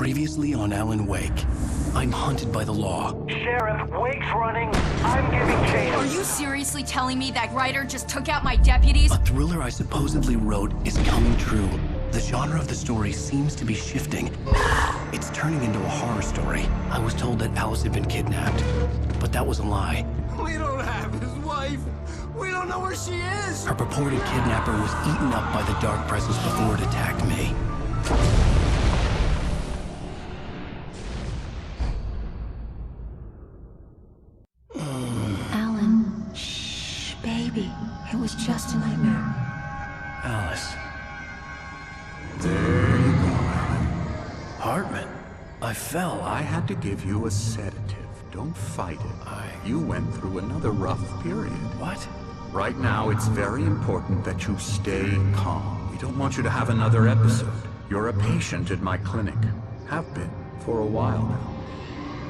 Previously on Alan Wake. I'm hunted by the law. Sheriff, Wake's running. I'm giving chase. Are you seriously telling me that writer just took out my deputies? A thriller I supposedly wrote is coming true. The genre of the story seems to be shifting. It's turning into a horror story. I was told that Alice had been kidnapped, but that was a lie. We don't have his wife. We don't know where she is. Her purported kidnapper was eaten up by the dark presence before it attacked me. Alan, shh, baby. It was just a nightmare. Alice. There you go, Alan. Hartman. I fell. I had to give you a sedative. Don't fight it. You went through another rough period. What? Right now, it's very important that you stay calm. We don't want you to have another episode. You're a patient at my clinic. Have been for a while now.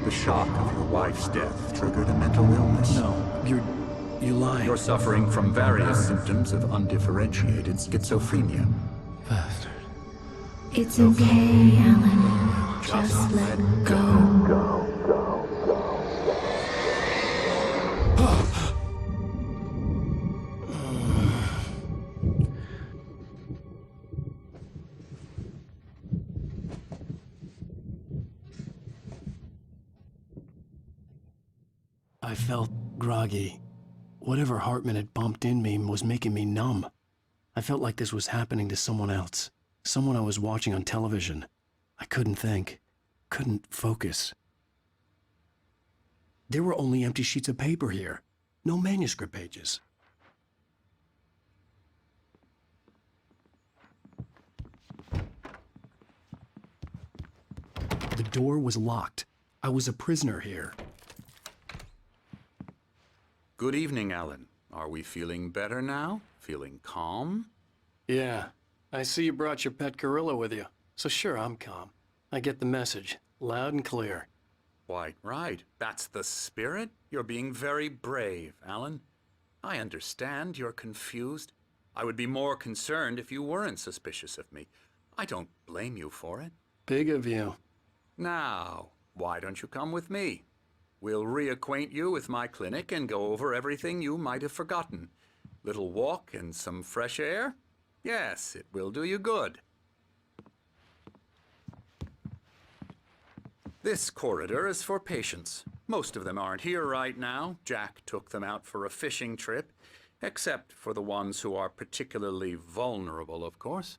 The shock of your wife's death triggered a mental illness. No, you're lying. You're suffering from various symptoms of undifferentiated schizophrenia. Bastard. It's okay, Alan. Just let go. I felt groggy. Whatever Hartman had bumped in me was making me numb. I felt like this was happening to someone else. Someone I was watching on television. I couldn't think. Couldn't focus. There were only empty sheets of paper here. No manuscript pages. The door was locked. I was a prisoner here. Good evening, Alan. Are we feeling better now? Feeling calm? Yeah. I see you brought your pet gorilla with you. So sure, I'm calm. I get the message. Loud and clear. Quite right. That's the spirit. You're being very brave, Alan. I understand you're confused. I would be more concerned if you weren't suspicious of me. I don't blame you for it. Big of you. Now, why don't you come with me? We'll reacquaint you with my clinic and go over everything you might have forgotten. Little walk and some fresh air? Yes, it will do you good. This corridor is for patients. Most of them aren't here right now. Jack took them out for a fishing trip, except for the ones who are particularly vulnerable, of course.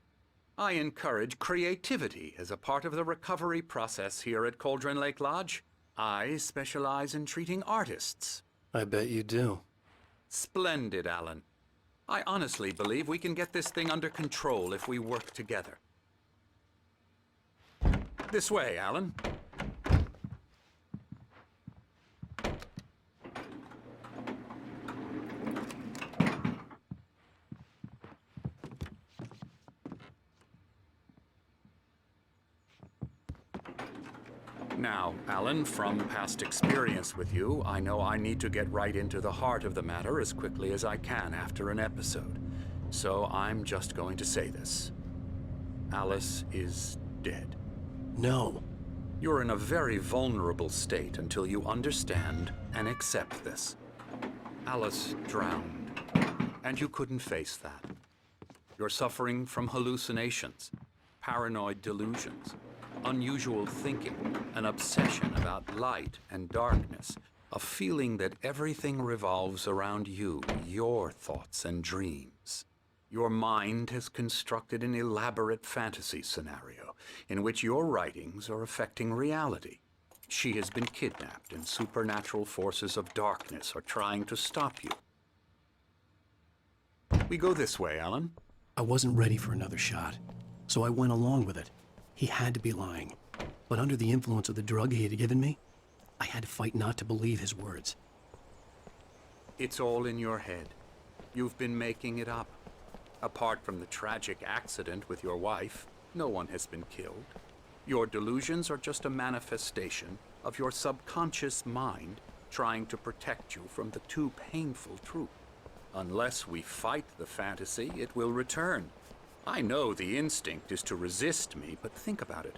I encourage creativity as a part of the recovery process here at Cauldron Lake Lodge. I specialize in treating artists. I bet you do. Splendid, Alan. I honestly believe we can get this thing under control if we work together. This way, Alan. Now, Alan, from past experience with you, I know I need to get right into the heart of the matter as quickly as I can after an episode. So I'm just going to say this. Alice is dead. No. You're in a very vulnerable state until you understand and accept this. Alice drowned, and you couldn't face that. You're suffering from hallucinations, paranoid delusions, unusual thinking, an obsession about light and darkness, a feeling that everything revolves around you, your thoughts and dreams. Your mind has constructed an elaborate fantasy scenario in which your writings are affecting reality. She has been kidnapped and supernatural forces of darkness are trying to stop you. We go this way, Alan. I wasn't ready for another shot, so I went along with it. He had to be lying. But under the influence of the drug he had given me, I had to fight not to believe his words. It's all in your head. You've been making it up. Apart from the tragic accident with your wife, no one has been killed. Your delusions are just a manifestation of your subconscious mind trying to protect you from the too painful truth. Unless we fight the fantasy, it will return. I know the instinct is to resist me, but think about it.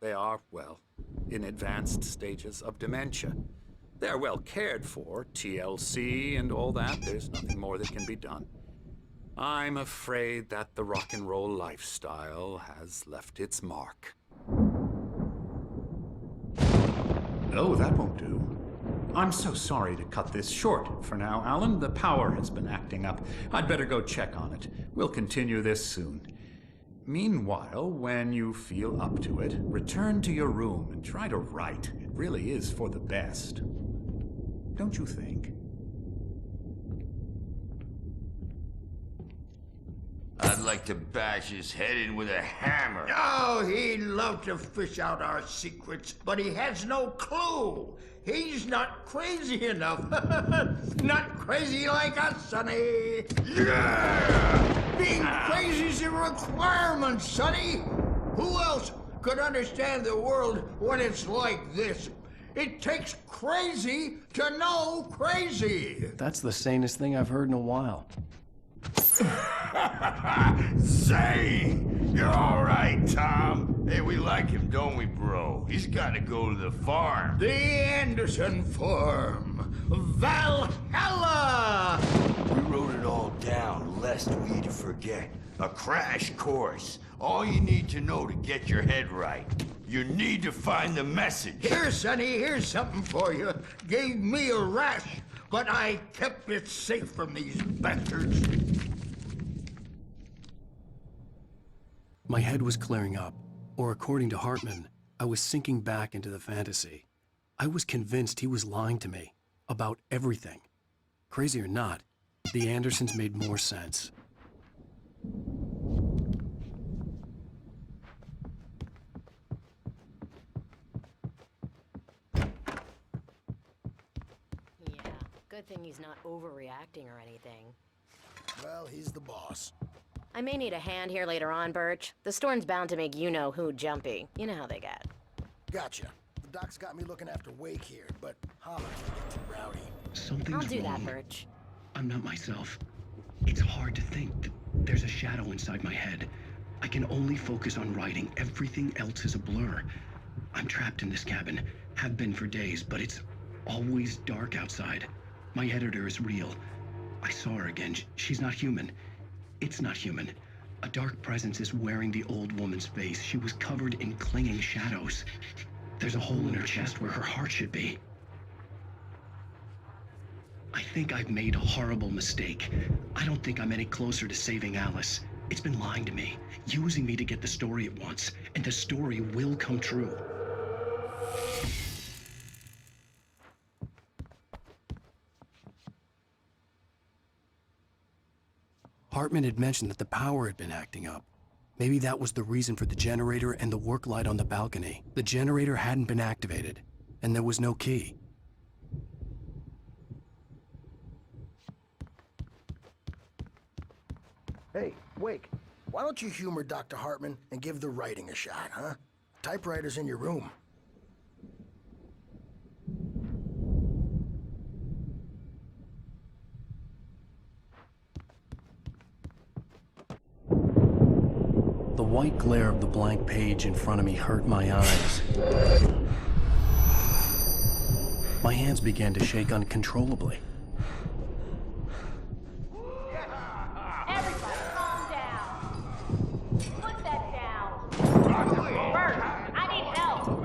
They are, well, in advanced stages of dementia. They're well cared for, TLC and all that. There's nothing more that can be done. I'm afraid that the rock and roll lifestyle has left its mark. Oh, that won't do. I'm so sorry to cut this short for now, Alan. The power has been acting up. I'd better go check on it. We'll continue this soon. Meanwhile, when you feel up to it, return to your room and try to write. It really is for the best. Don't you think? I'd like to bash his head in with a hammer. Oh, he'd love to fish out our secrets, but he has no clue. He's not crazy enough. Not crazy like us, Sonny. Yeah! Being crazy's a requirement, Sonny. Who else could understand the world when it's like this? It takes crazy to know crazy. That's the sanest thing I've heard in a while. Zane! You're all right, Tom. Hey, we like him, don't we, bro? He's got to go to the farm. The Anderson Farm. Valhalla! We wrote it all down, lest we forget. A crash course. All you need to know to get your head right. You need to find the message. Here, Sonny, here's something for you. Gave me a rash, but I kept it safe from these bastards. My head was clearing up, or according to Hartman, I was sinking back into the fantasy. I was convinced he was lying to me about everything. Crazy or not, the Andersons made more sense. Yeah, good thing he's not overreacting or anything. Well, he's the boss. I may need a hand here later on, Birch. The storm's bound to make you-know-who jumpy. You know how they get. Gotcha. The doc's got me looking after Wake here, but holler if they get too rowdy. Something's I'll do wrong. that, Birch. I'm not myself. It's hard to think that there's a shadow inside my head. I can only focus on writing. Everything else is a blur. I'm trapped in this cabin. Have been for days, but it's always dark outside. My editor is real. I saw her again. She's not human. It's not human. A dark presence is wearing the old woman's face. She was covered in clinging shadows. There's a hole in her chest where her heart should be. I think I've made a horrible mistake. I don't think I'm any closer to saving Alice. It's been lying to me, using me to get the story it wants, and the story will come true. Hartman had mentioned that the power had been acting up. Maybe that was the reason for the generator and the work light on the balcony. The generator hadn't been activated, and there was no key. Hey, Wake, why don't you humor Dr. Hartman and give the writing a shot, huh? Typewriter's in your room. The white glare of the blank page in front of me hurt my eyes. My hands began to shake uncontrollably. Everybody, calm down. Put that down. Bert, I need help.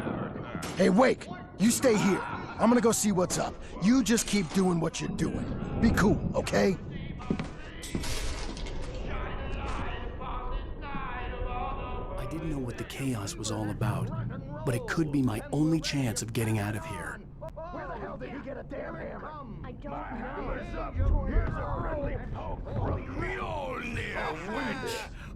Hey, Wake, you stay here. I'm gonna go see what's up. You just keep doing what you're doing. Be cool, okay? I didn't know what the chaos was all about, but it could be my only chance of getting out of here. Where the hell did he get a damn hammer? I don't know.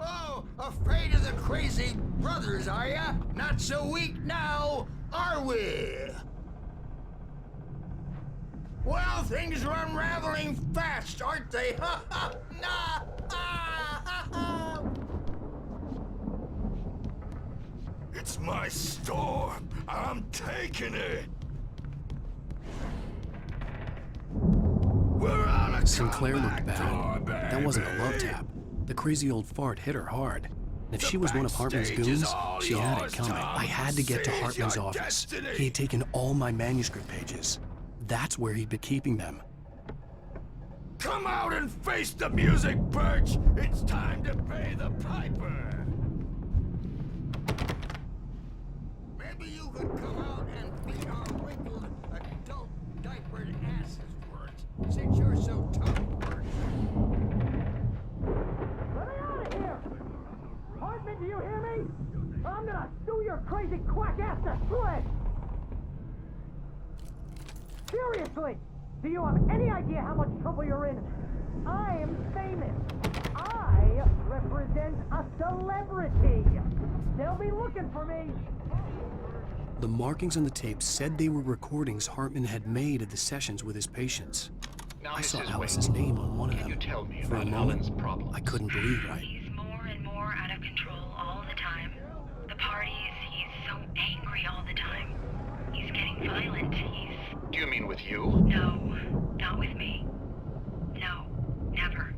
Oh, afraid of the crazy brothers, are ya? Not so weak now, are we? Well, things are unraveling fast, aren't they? Ha ha! Nah! Ah, ha, ha. It's my storm. I'm taking it. We're on a Sinclair looked comeback bad. tour, That wasn't a love baby. tap. The crazy old fart hit her hard. If she was one of Hartman's goons, she had it coming. I had to get to Hartman's office. He had taken all my manuscript pages. That's where he'd been keeping them. Come out and face the music, Birch! It's time to pay the piper! Maybe you could come out and beat our wrinkled, adult, diapered asses for it, since you're so tough, Birch. Let me out of here! Hartman, do you hear me? I'm gonna sue your crazy quack ass to shreds! Seriously! Do you have any idea how much trouble you're in? I am famous. I represent a celebrity. They'll be looking for me. The markings on the tape said they were recordings Hartman had made at the sessions with his patients. Now, I saw Mrs. Alice's Wake, name on one of can them. you tell me For a about moment, Alan's problems? I couldn't believe right. He's more and more out of control all the time. The parties, he's so angry all the time. He's getting violent. Do you mean with you? No, not with me. No, never.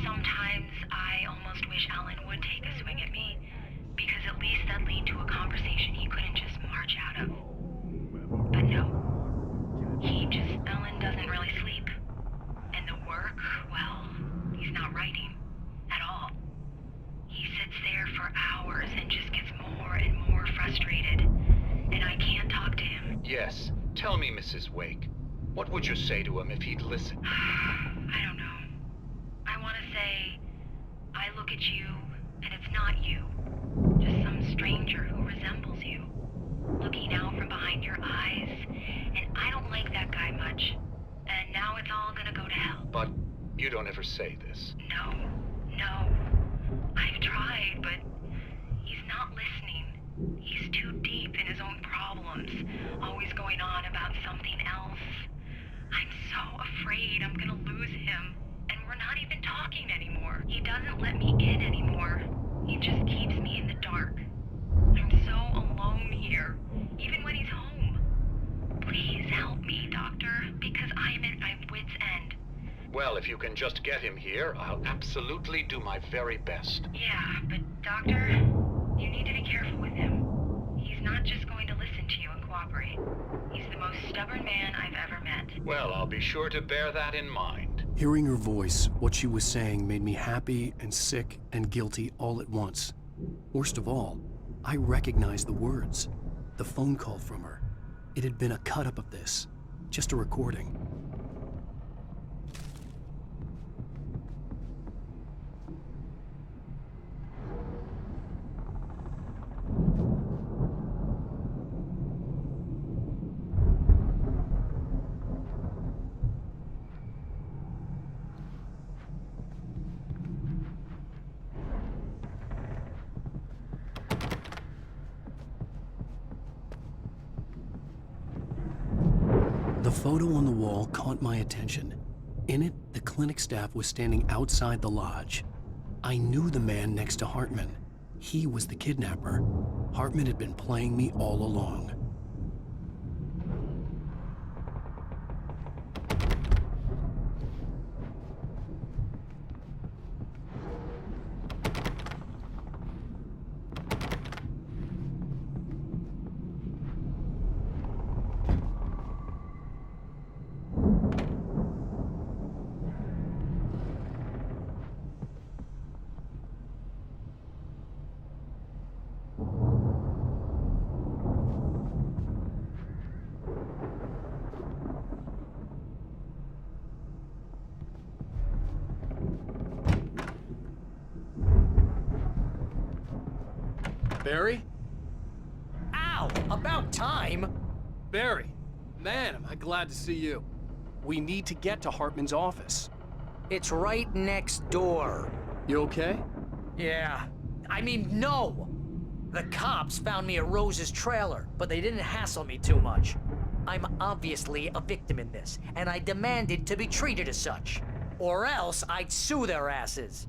Sometimes I almost wish Alan would take a swing at me, because at least that'd lead to a conversation he couldn't just march out of. But no. Alan doesn't really sleep. And the work, well, he's not writing at all. He sits there for hours and just gets more and more frustrated. And I can't talk to him. Yes. Tell me, Mrs. Wake. What would you say to him if he'd listen? I don't know. I want to say, I look at you, and it's not you. Just some stranger who resembles you. Looking out from behind your eyes. And I don't like that guy much. And now it's all gonna go to hell. But you don't ever say this. No. I've tried, but he's not listening. He's too deep in his own problems, always going on about something else. I'm so afraid I'm gonna lose him, and we're not even talking anymore. He doesn't let me in anymore. He just keeps me in the dark. I'm so alone here, even when he's home. Please help me, Doctor, because I'm at my wit's end. Well, if you can just get him here, I'll absolutely do my very best. Yeah, but Doctor, you need to be careful with him. He's not just going to listen to you and cooperate. He's the most stubborn man I've ever met. Well, I'll be sure to bear that in mind. Hearing her voice, what she was saying made me happy and sick and guilty all at once. Worst of all, I recognized the words. The phone call from her. It had been a cut-up of this. Just a recording. The photo on the wall caught my attention. In it, the clinic staff was standing outside the lodge. I knew the man next to Hartman. He was the kidnapper. Hartman had been playing me all along. Barry? Ow! About time! Barry, man, am I glad to see you. We need to get to Hartman's office. It's right next door. You okay? Yeah. I mean, no! The cops found me at Rose's trailer, but they didn't hassle me too much. I'm obviously a victim in this, and I demanded to be treated as such. Or else I'd sue their asses.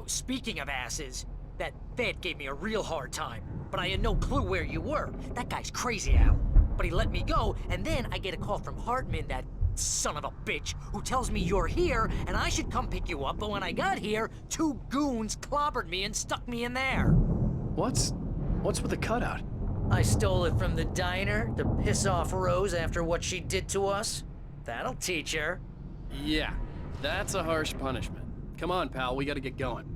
Speaking of asses, that vet gave me a real hard time, but I had no clue where you were. That guy's crazy, Al. But he let me go, and then I get a call from Hartman that son of a bitch, who tells me you're here and I should come pick you up, but when I got here, 2 goons clobbered me and stuck me in there. What's with the cutout? I stole it from the diner to piss off Rose after what she did to us. That'll teach her. Yeah, that's a harsh punishment. Come on, pal, we gotta get going.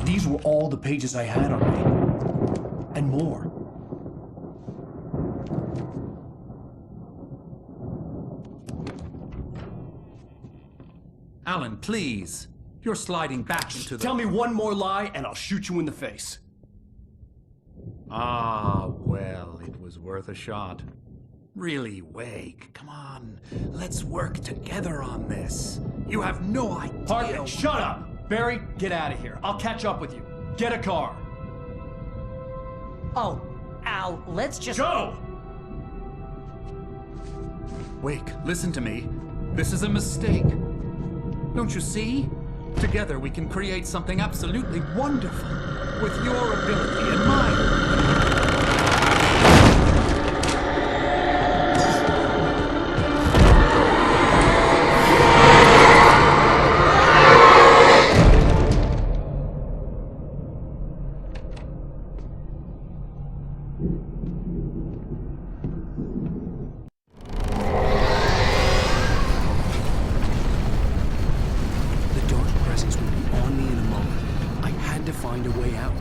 These were all the pages I had on me. And more. Alan, please. You're sliding back into the... Tell me one more lie and I'll shoot you in the face. Ah, well, it was worth a shot. Really, Wake, come on. Let's work together on this. You have no idea... Hartman, shut up! Barry, get out of here. I'll catch up with you. Get a car. Oh, Al, let's just... Go! Wake, listen to me. This is a mistake. Don't you see? Together we can create something absolutely wonderful. With your ability and mine. Find a way out.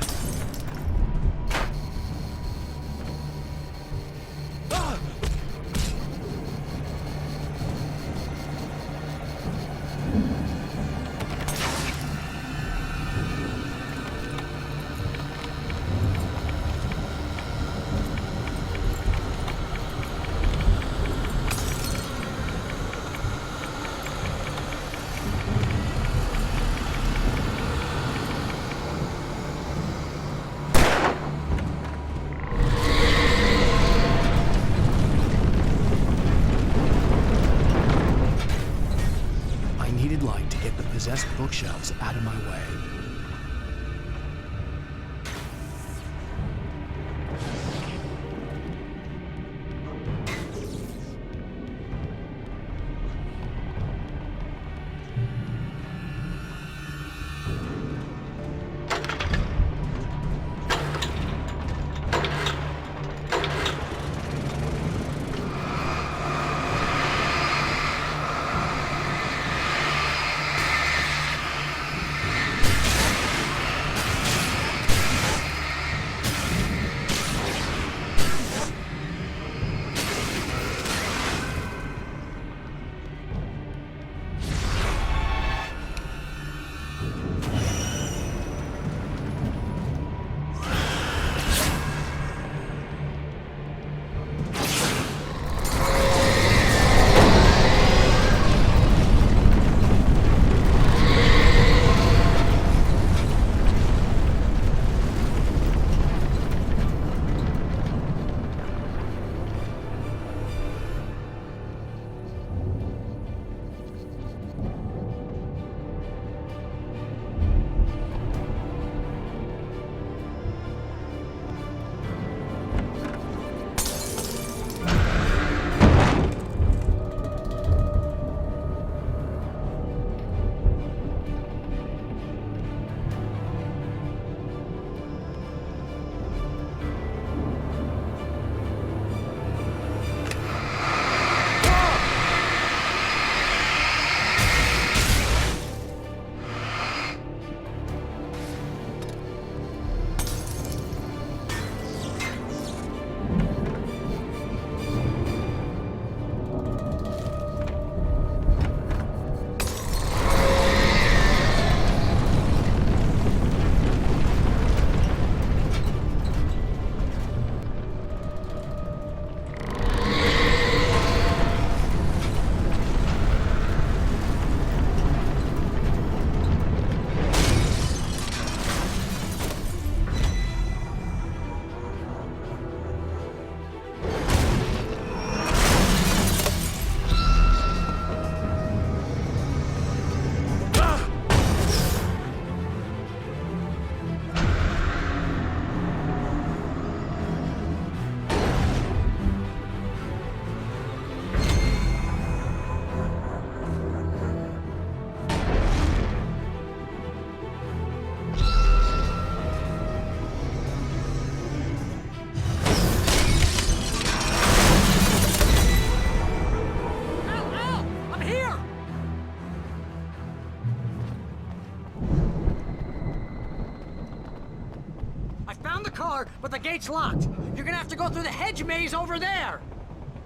car, but the gate's locked. You're gonna have to go through the hedge maze over there.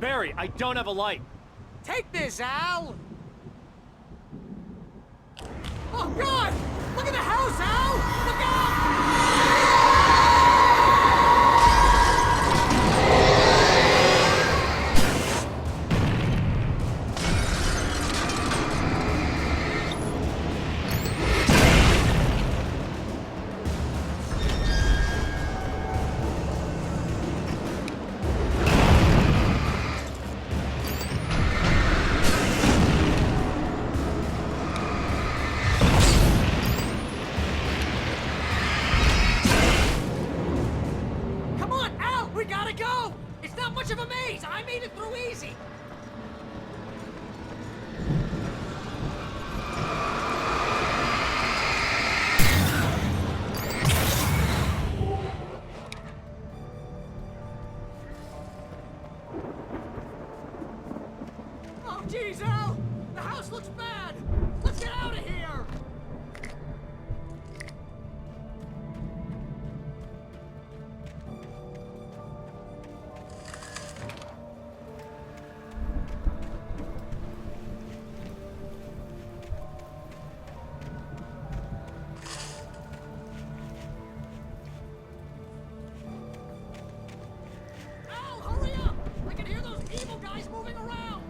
Barry, I don't have a light. Take this, Al! Oh, God! Look at the house, Al! Look out! Come on, Al! We gotta go! It's not much of a maze! I made it through easy! Oh, jeez, Al! The house looks bad! Let's get out of here! Al, hurry up! I can hear those evil guys moving around!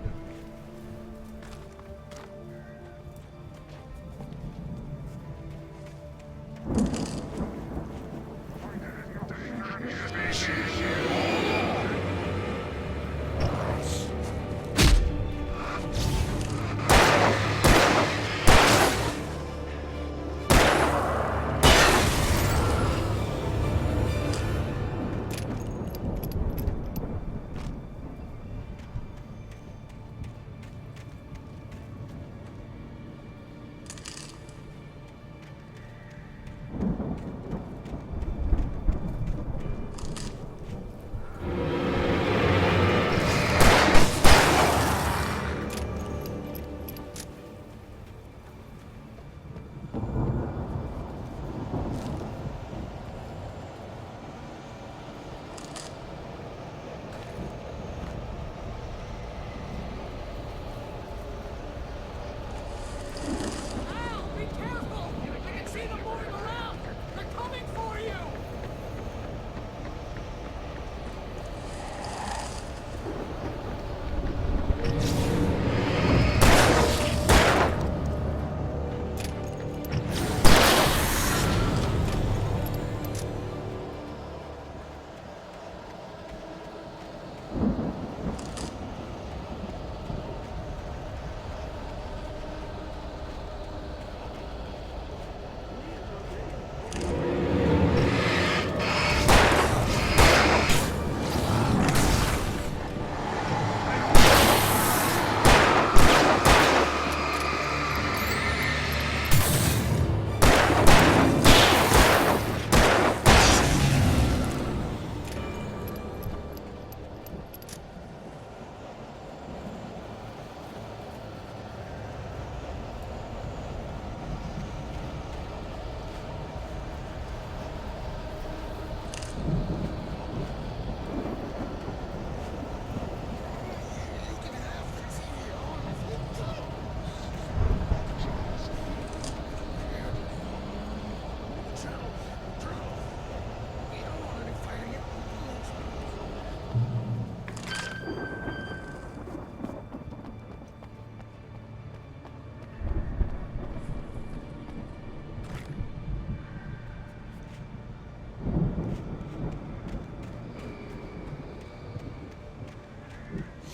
Al, be careful! I can see them moving around! They're coming for you!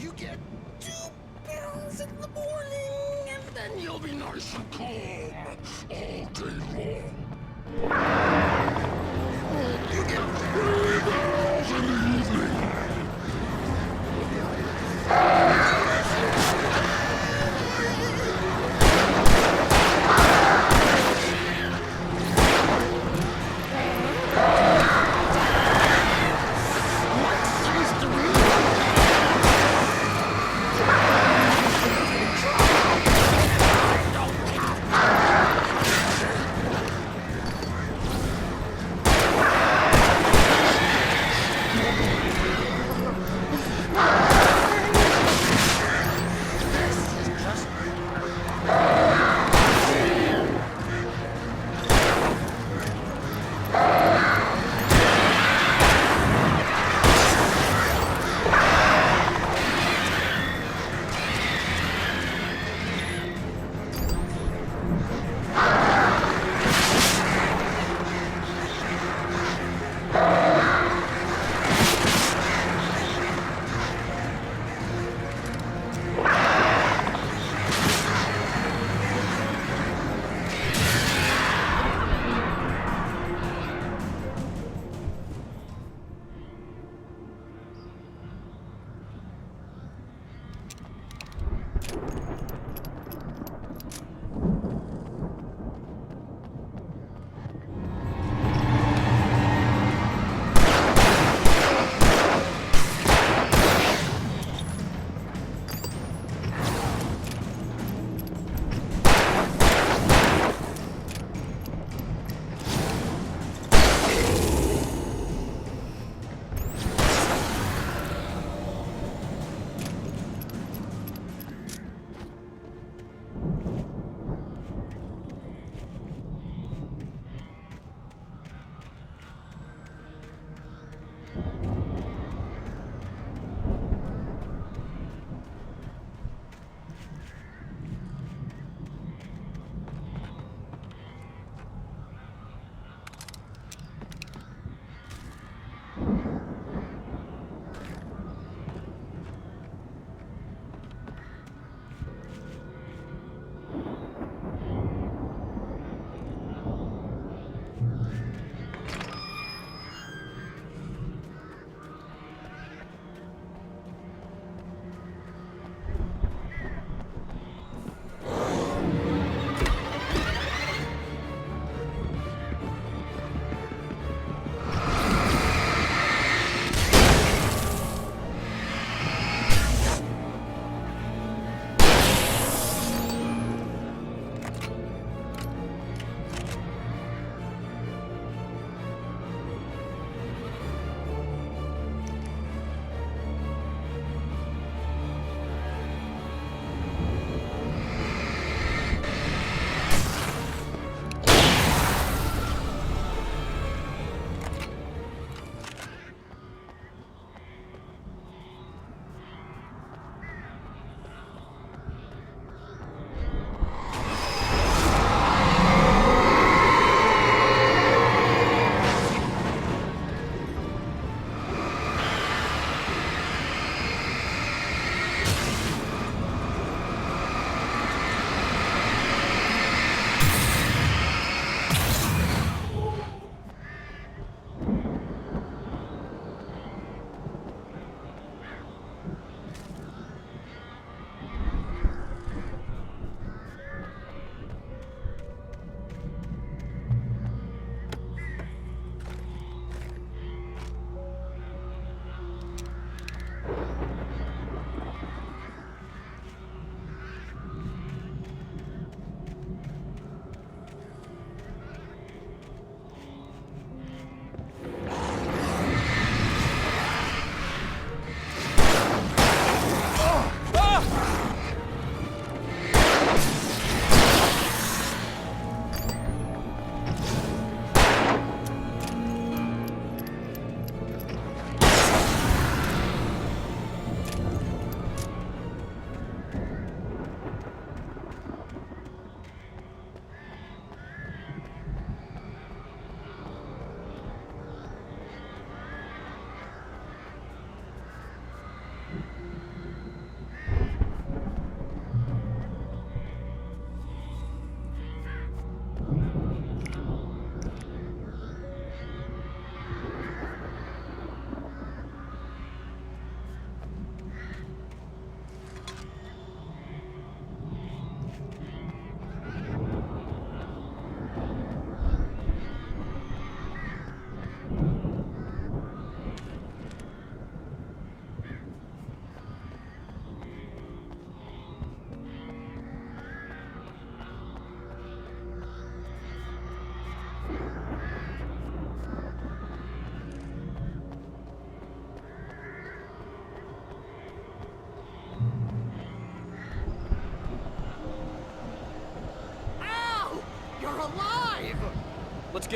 You get 2 pills in the morning, and then you'll be nice and calm all day long. You get 3 pills in the evening.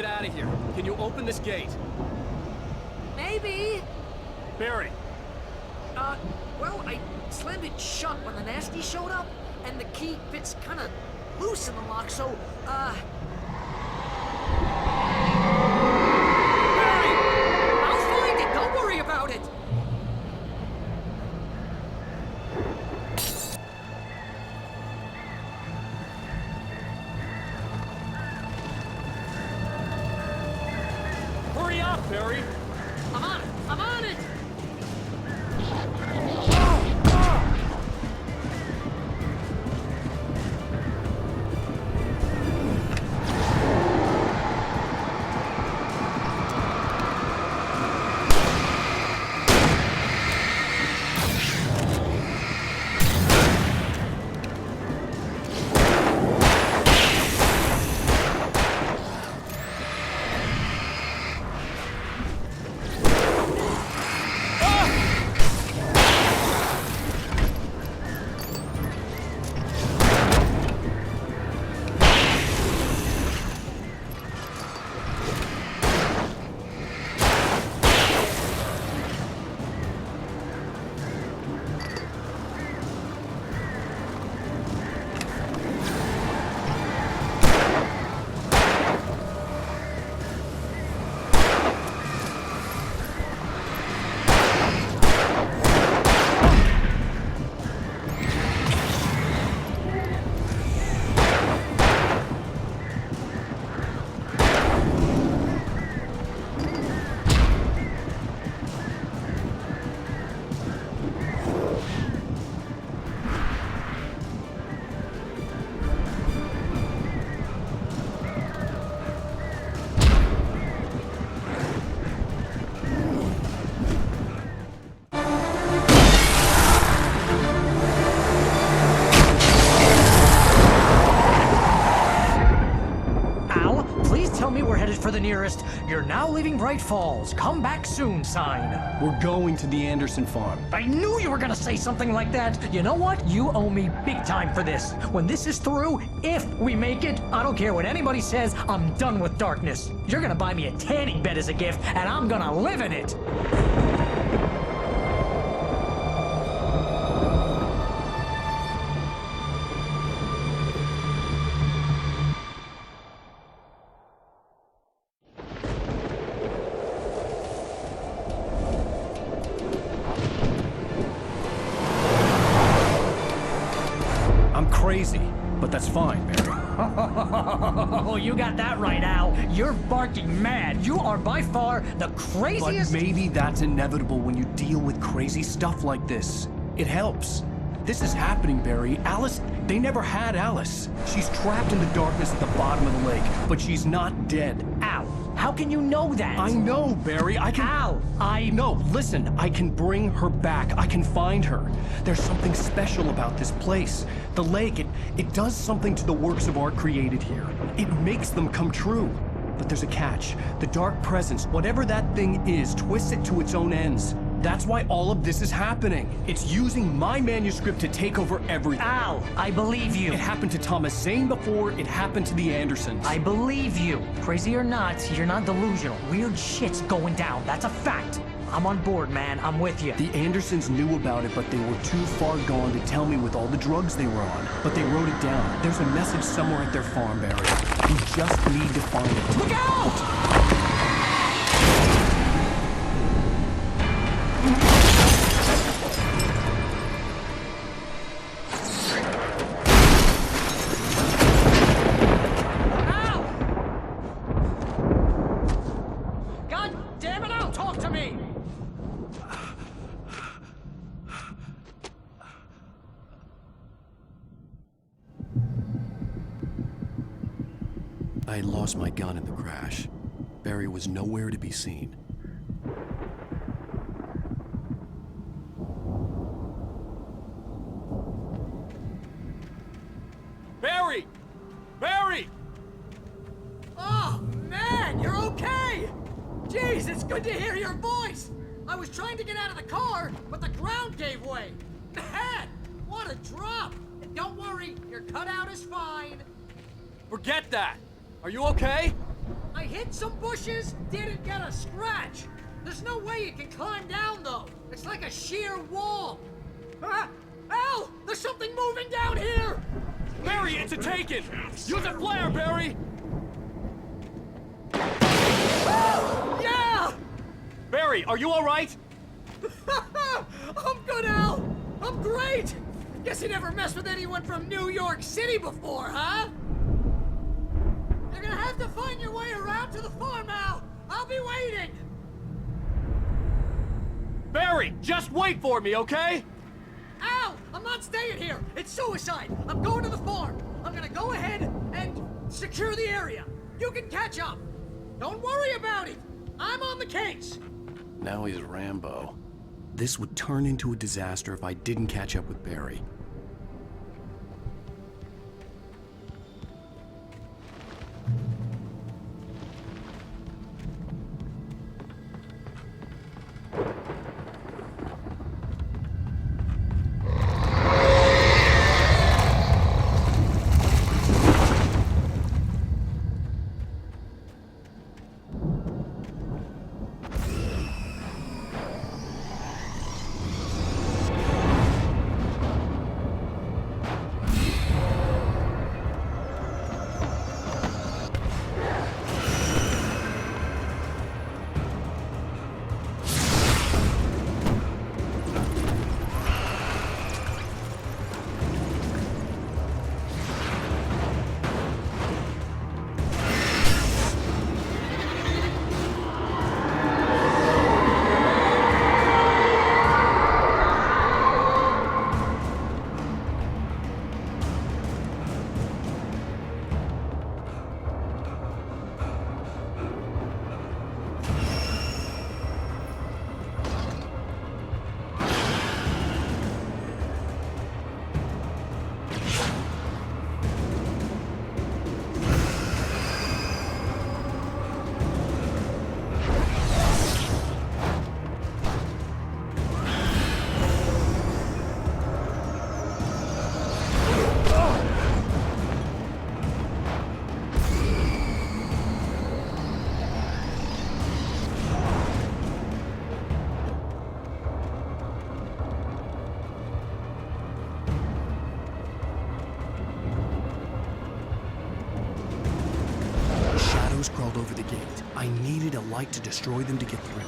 get out of here. Can you open this gate? Maybe. Barry. Well, I slammed it shut when the nasty showed up, and the key fits kind of loose in the lock, so, Barry! I'll find it! Don't worry about it! Hurry up, Barry! I'm on it! I'm on it! For the nearest, "You're now leaving Bright Falls. Come back soon" sign. We're going to the Anderson farm. I knew you were gonna say something like that. You know what? You owe me big time for this. When this is through, if we make it, I don't care what anybody says, I'm done with darkness. You're gonna buy me a tanning bed as a gift, and I'm gonna live in it. Crazy, but that's fine, Barry. Oh, you got that right, Al. You're barking mad. You are by far the craziest... But maybe that's inevitable when you deal with crazy stuff like this. It helps. This is happening, Barry. Alice, they never had Alice. She's trapped in the darkness at the bottom of the lake, but she's not dead. Al, how can you know that? I know, Barry. I can... Al, No, listen. I can bring her back. I can find her. There's something special about this place. The lake, it does something to the works of art created here. It makes them come true. But there's a catch. The dark presence, whatever that thing is, twists it to its own ends. That's why all of this is happening. It's using my manuscript to take over everything. Al, I believe you. It happened to Thomas Zane before, it happened to the Andersons. I believe you. Crazy or not, you're not delusional. Weird shit's going down. That's a fact. I'm on board, man. I'm with you. The Andersons knew about it, but they were too far gone to tell me with all the drugs they were on. But they wrote it down. There's a message somewhere at their farm, Barry. We just need to find it. Look out! I had lost my gun in the crash. Barry was nowhere to be seen. Barry! Barry! Oh, man, you're okay! Jeez, it's good to hear your voice! I was trying to get out of the car, but the ground gave way. Man, what a drop! And don't worry, your cutout is fine. Forget that! Are you okay? I hit some bushes, didn't get a scratch. There's no way you can climb down, though. It's like a sheer wall. Ah! Al! There's something moving down here! Barry, it's a taken! Use a flare, Barry! Oh, yeah! Barry, are you all right? I'm good, Al! I'm great! Guess you never messed with anyone from New York City before, huh? You're gonna have to find your way around to the farm, Al! I'll be waiting! Barry, just wait for me, okay? Al! I'm not staying here! It's suicide! I'm going to the farm! I'm gonna go ahead and secure the area! You can catch up! Don't worry about it! I'm on the case! Now he's Rambo. This would turn into a disaster if I didn't catch up with Barry. Crawled over the gate. I needed a light to destroy them to get through.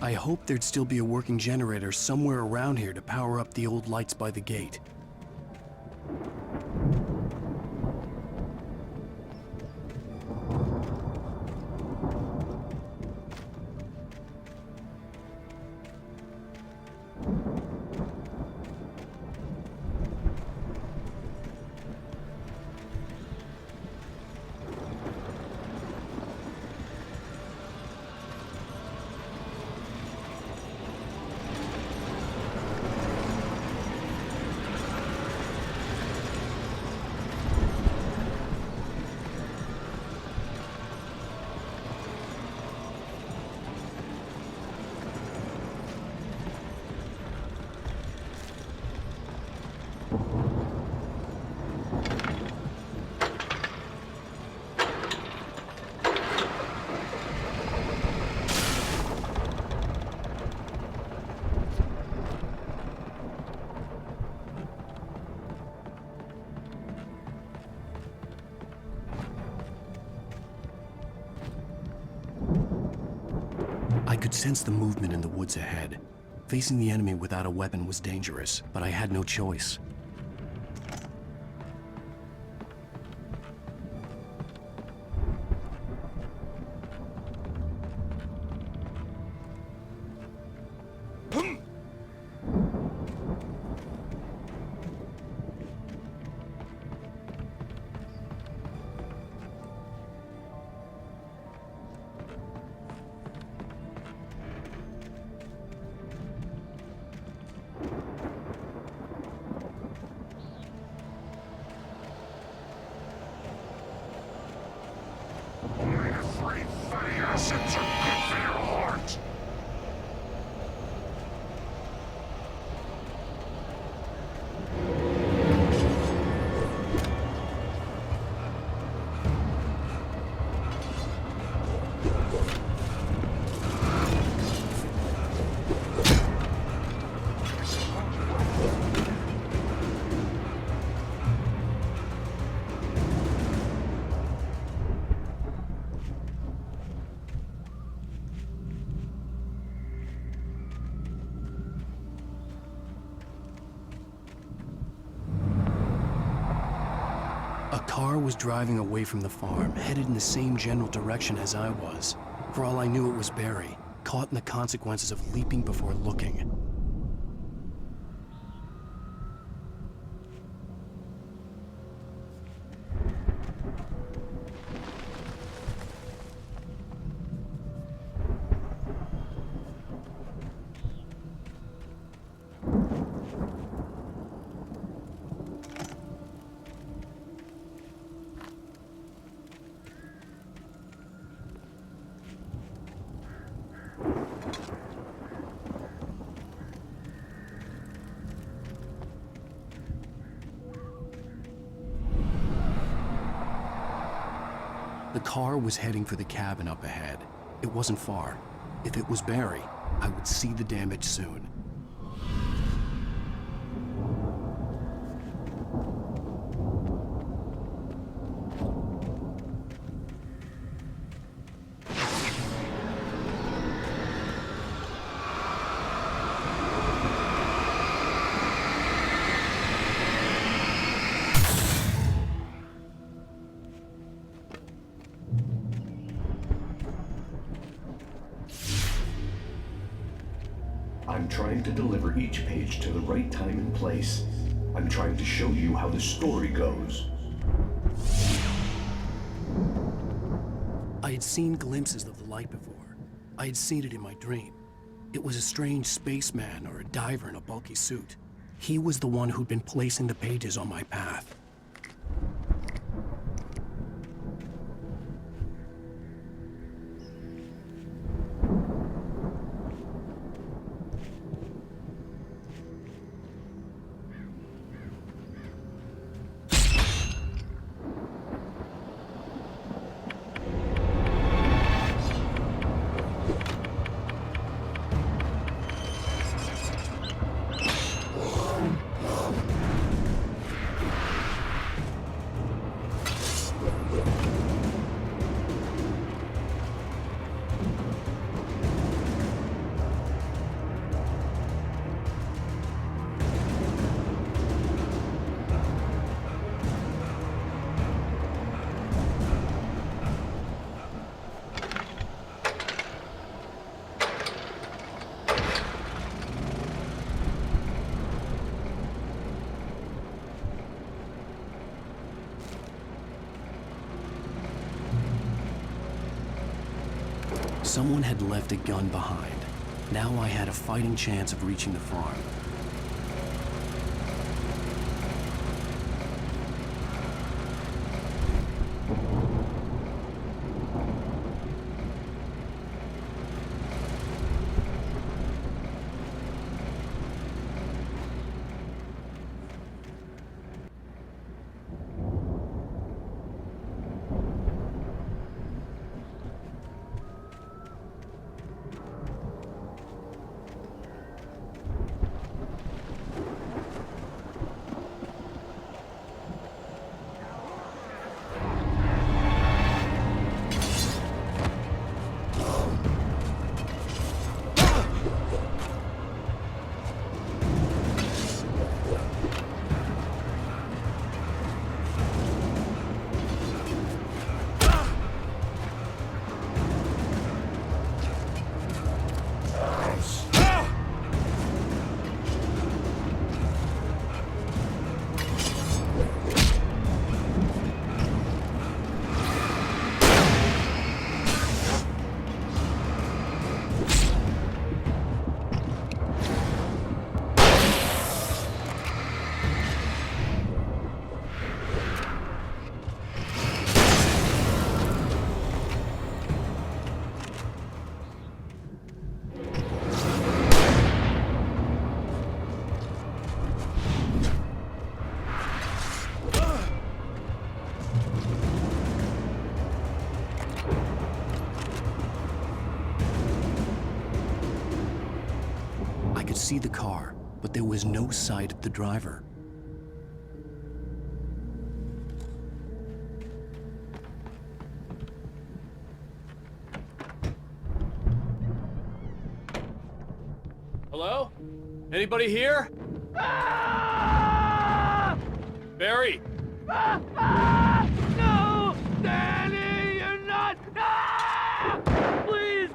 I hoped there'd still be a working generator somewhere around here to power up the old lights by the gate. I could sense the movement in the woods ahead. Facing the enemy without a weapon was dangerous, but I had no choice. car was driving away from the farm, headed in the same general direction as I was. For all I knew, it was Barry, caught in the consequences of leaping before looking. The car was heading for the cabin up ahead. It wasn't far. If it was Barry, I would see the damage soon. I'm trying to deliver each page to the right time and place. I'm trying to show you how the story goes. I had seen glimpses of the light before. I had seen it in my dream. It was a strange spaceman or a diver in a bulky suit. He was the one who'd been placing the pages on my path. Someone had left a gun behind. Now I had a fighting chance of reaching the farm. I could see the car, but there was no sight of the driver. Hello? Anybody here? Barry, No! Danny, you're not! Please!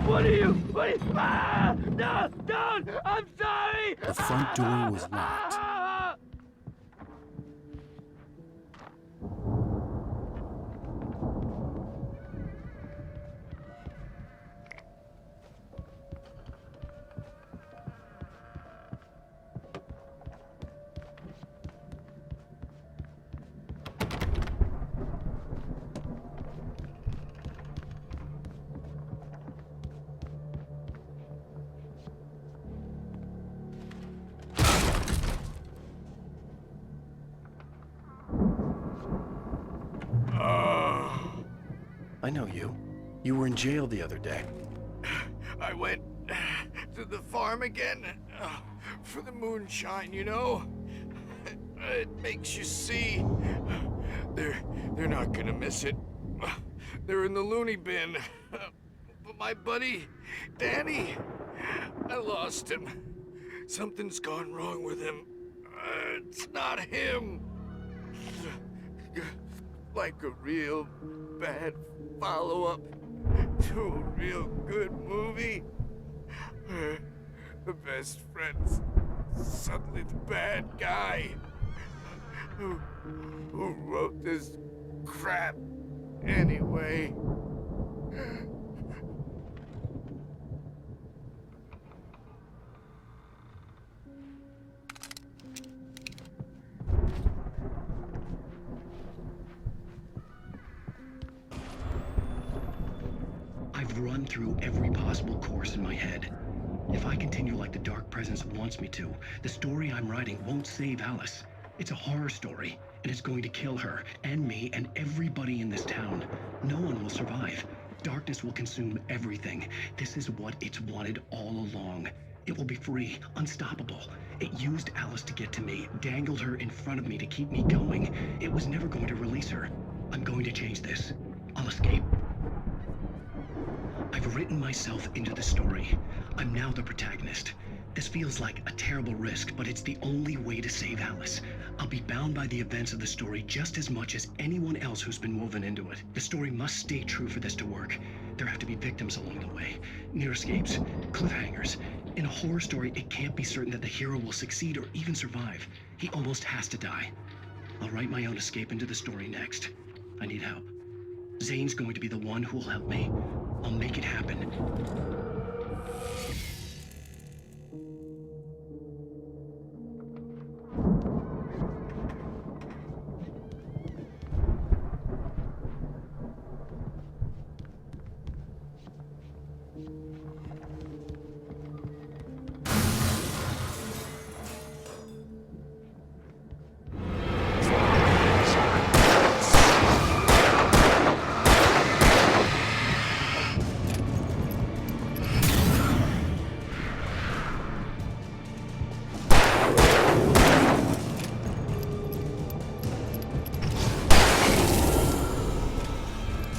What are you? No! Don't! I'm sorry! The front door was locked. I know you. You were in jail the other day. I went to the farm again for the moonshine, you know? It makes you see. They're not gonna miss it. They're in the loony bin. But my buddy, Danny, I lost him. Something's gone wrong with him. It's not him. Like a real bad follow-up to a real good movie. The best friend's suddenly the bad guy. Who wrote this crap anyway? I've run through every possible course in my head. If I continue like the Dark Presence wants me to, the story I'm writing won't save Alice. It's a horror story, and it's going to kill her, and me, and everybody in this town. No one will survive. Darkness will consume everything. This is what it's wanted all along. It will be free, unstoppable. It used Alice to get to me, dangled her in front of me to keep me going. It was never going to release her. I'm going to change this. I'll escape. I've written myself into the story. I'm now the protagonist. This feels like a terrible risk, but it's the only way to save Alice. I'll be bound by the events of the story just as much as anyone else who's been woven into it. The story must stay true for this to work. There have to be victims along the way. Near escapes, cliffhangers. In a horror story, it can't be certain that the hero will succeed or even survive. He almost has to die. I'll write my own escape into the story next. I need help. Zane's going to be the one who will help me. I'll make it happen.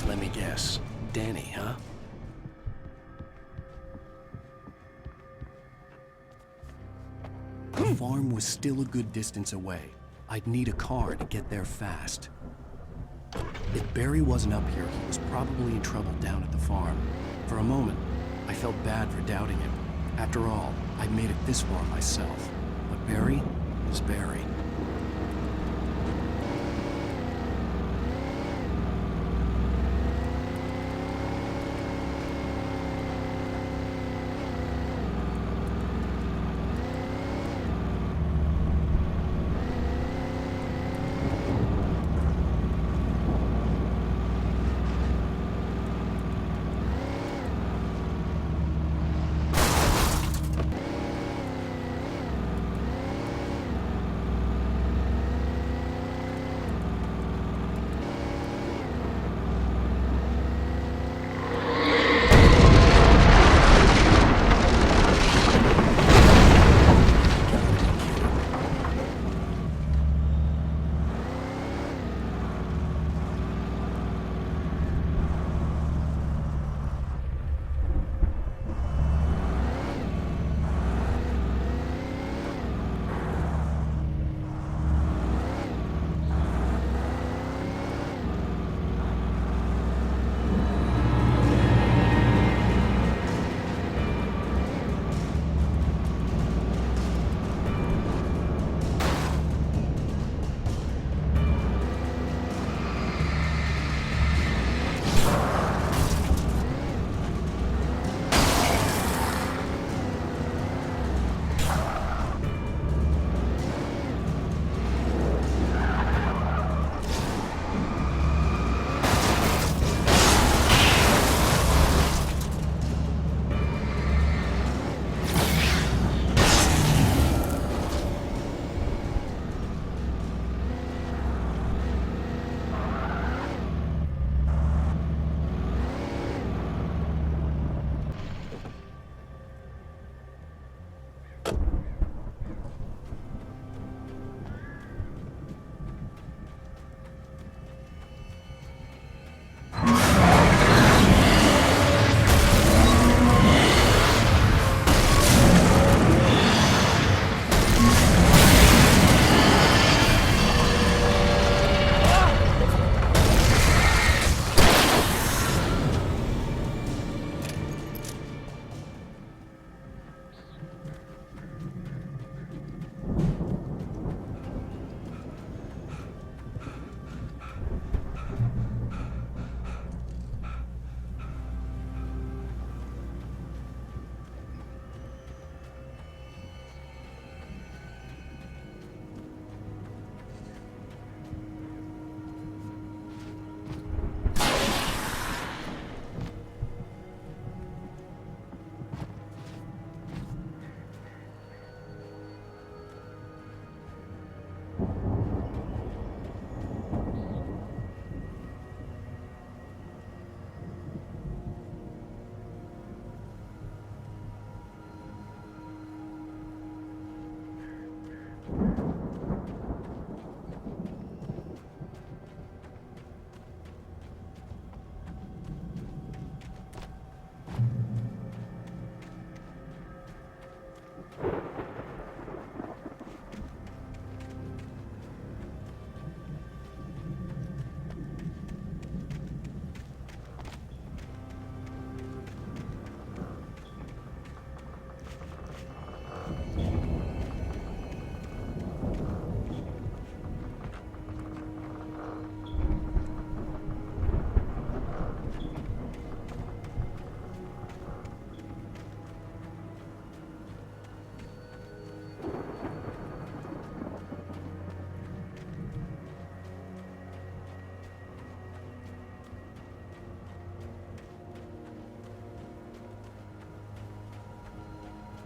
Let me guess. Danny, huh? The farm was still a good distance away. I'd need a car to get there fast. If Barry wasn't up here, he was probably in trouble down at the farm. For a moment, I felt bad for doubting him. After all, I'd made it this far myself. But Barry is Barry.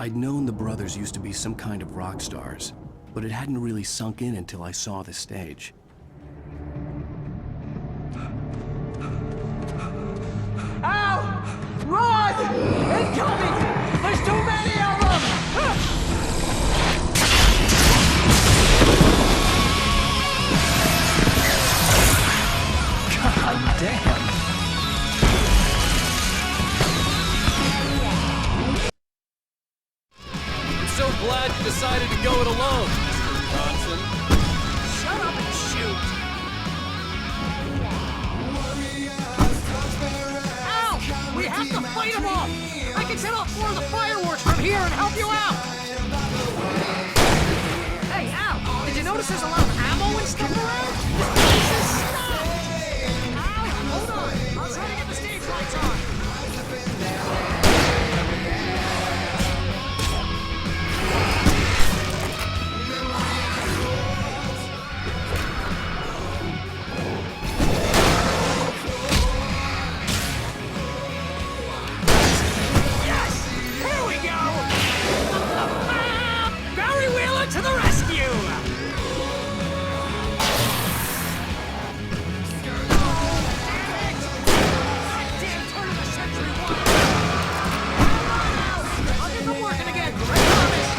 I'd known the brothers used to be some kind of rock stars, but it hadn't really sunk in until I saw the stage. Ow! Run! Incoming! There's too many of them! God damn! I'm so glad you decided to go it alone, Mr. Johnson. Shut up and shoot! Ow! We have to fight them off! I can set off more of the fireworks from here and help you out! Hey, Al! Did you notice there's a lot of ammo and stuff around? This place is stopped! Al, hold on! I'll try to get the stage lights on! To the rescue! Damn turn of the century one! I'll get them working again, I promise!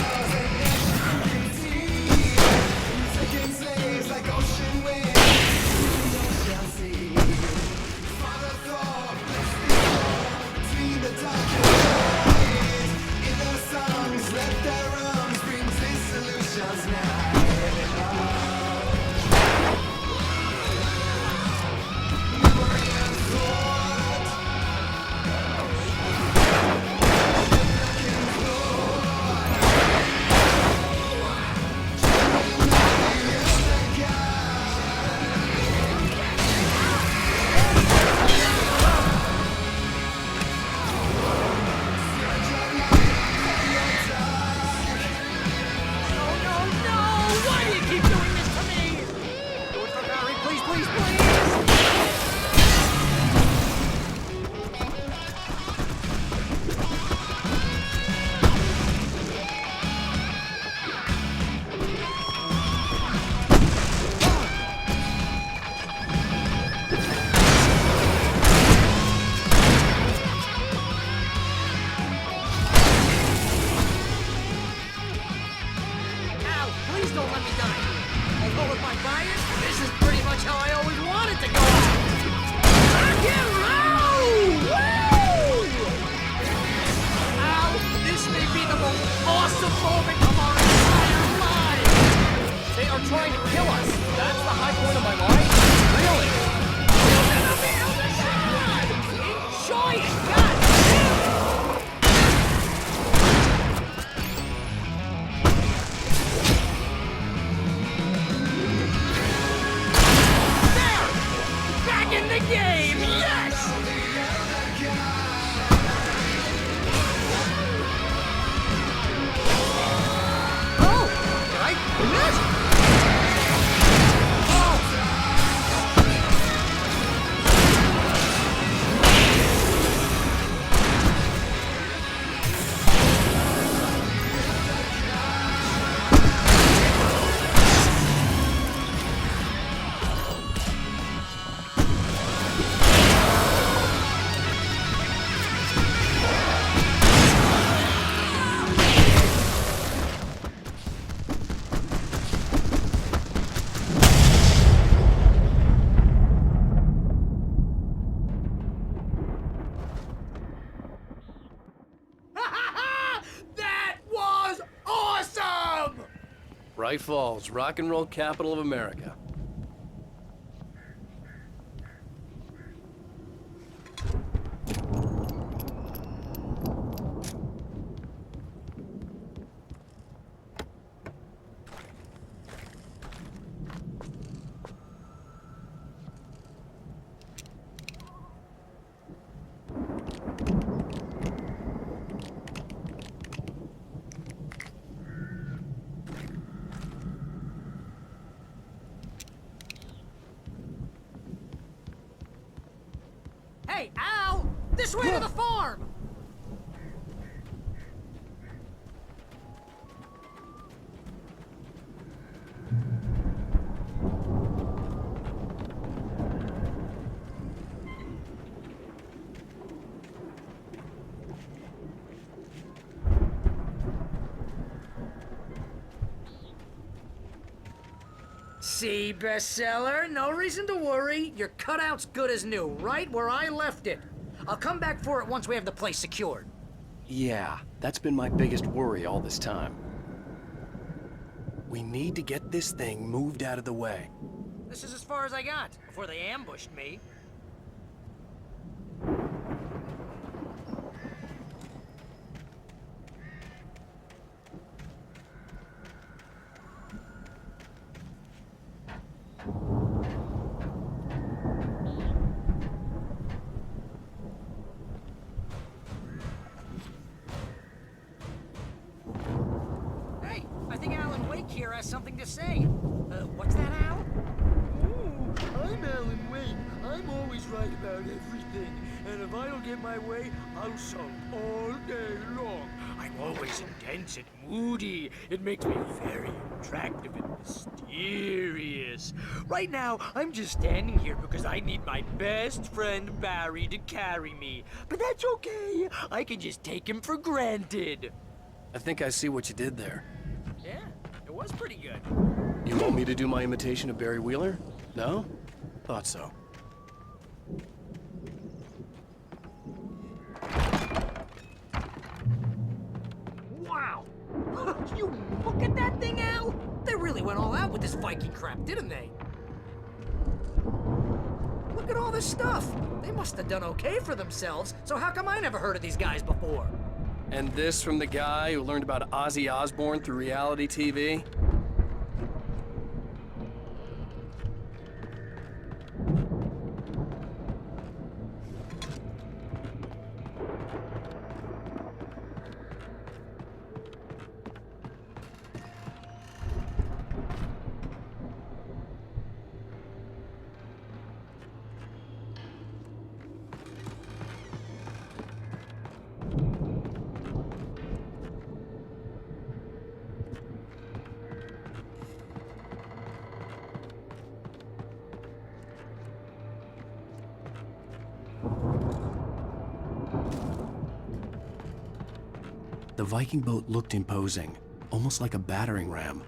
Bright Falls, rock and roll capital of America. Hey, Al! This way to the farm! See, bestseller? No reason to worry. Your cutout's good as new, right where I left it. I'll come back for it once we have the place secured. Yeah, that's been my biggest worry all this time. We need to get this thing moved out of the way. This is as far as I got before they ambushed me. Hey, I think Alan Wake here has something to say. What's that, Al? I'm Alan Wake. I'm always right about everything. And if I don't get my way, I'll sulk all day long. I'm always intense and moody. It makes me very attractive and mysterious. Right now, I'm just standing here because I need my best friend Barry to carry me. But that's okay. I can just take him for granted. I think I see what you did there. Yeah, it was pretty good. You want me to do my imitation of Barry Wheeler? No? Thought so. Wow! You look at that thing, Al! They really went all out with this Viking crap, didn't they? Look at all this stuff! They must have done okay for themselves, so how come I never heard of these guys before? And this from the guy who learned about Ozzy Osbourne through reality TV? The Viking boat looked imposing, almost like a battering ram.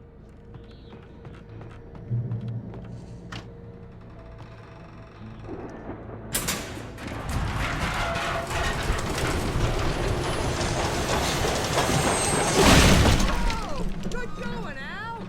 Good going, Al!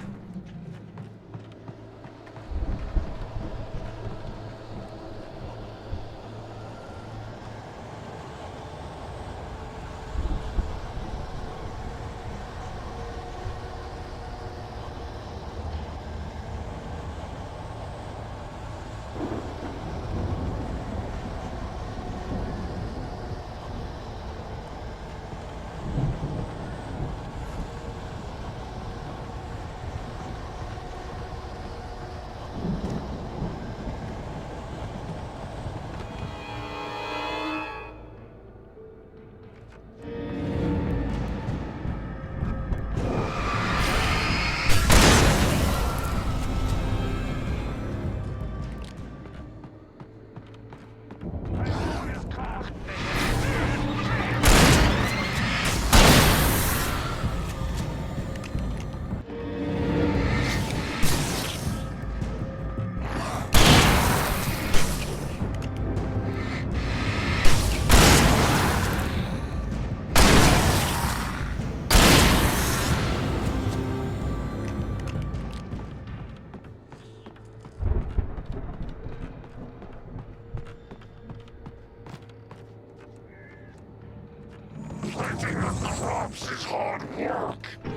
Planting the crops is hard work. I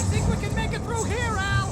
think we can make it through here, Al!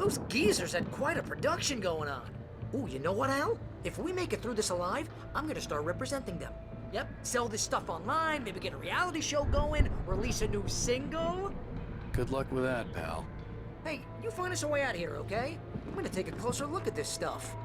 Those geezers had quite a production going on. Ooh, you know what, Al? If we make it through this alive, I'm gonna start representing them. Yep, sell this stuff online, maybe get a reality show going, release a new single. Good luck with that, pal. Hey, you find us a way out of here, okay? I'm gonna take a closer look at this stuff.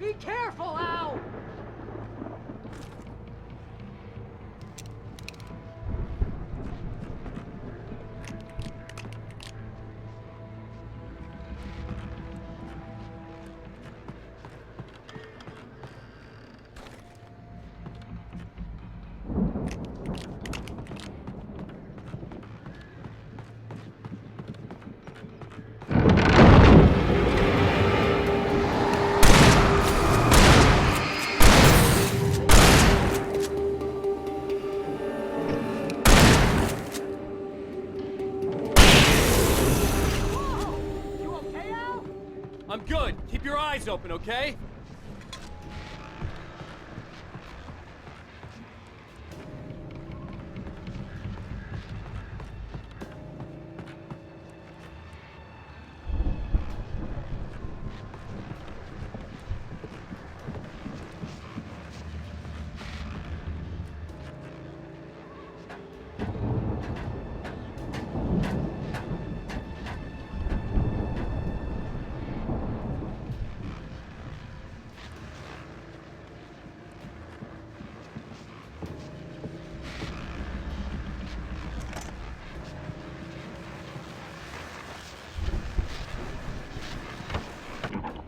Be careful, Al! I'm good. Keep your eyes open, okay?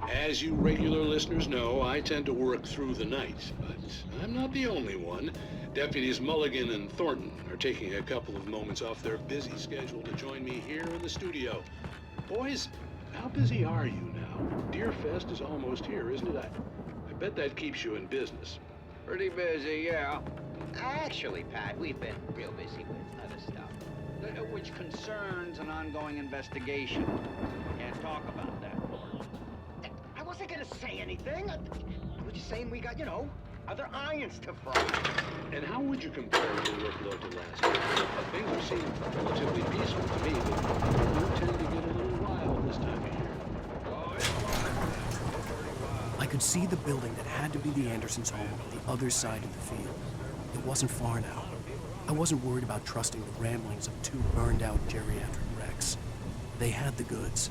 As you regular listeners know, I tend to work through the night, but I'm not the only one. Deputies Mulligan and Thornton are taking a couple of moments off their busy schedule to join me here in the studio. Boys, how busy are you now? Deerfest is almost here, isn't it? I bet that keeps you in business. Pretty busy, yeah. Actually, Pat, we've been real busy with other stuff, which concerns an ongoing investigation. Can't talk about that. I wasn't gonna say anything. I was just saying we got, other irons to fry. And how would you compare your workload to last week? Things have seemed relatively peaceful to me, but they do tend to get a little wild this time of year. I could see the building that had to be the Andersons' home on the other side of the field. It wasn't far now. I wasn't worried about trusting the ramblings of two burned-out geriatric wrecks. They had the goods.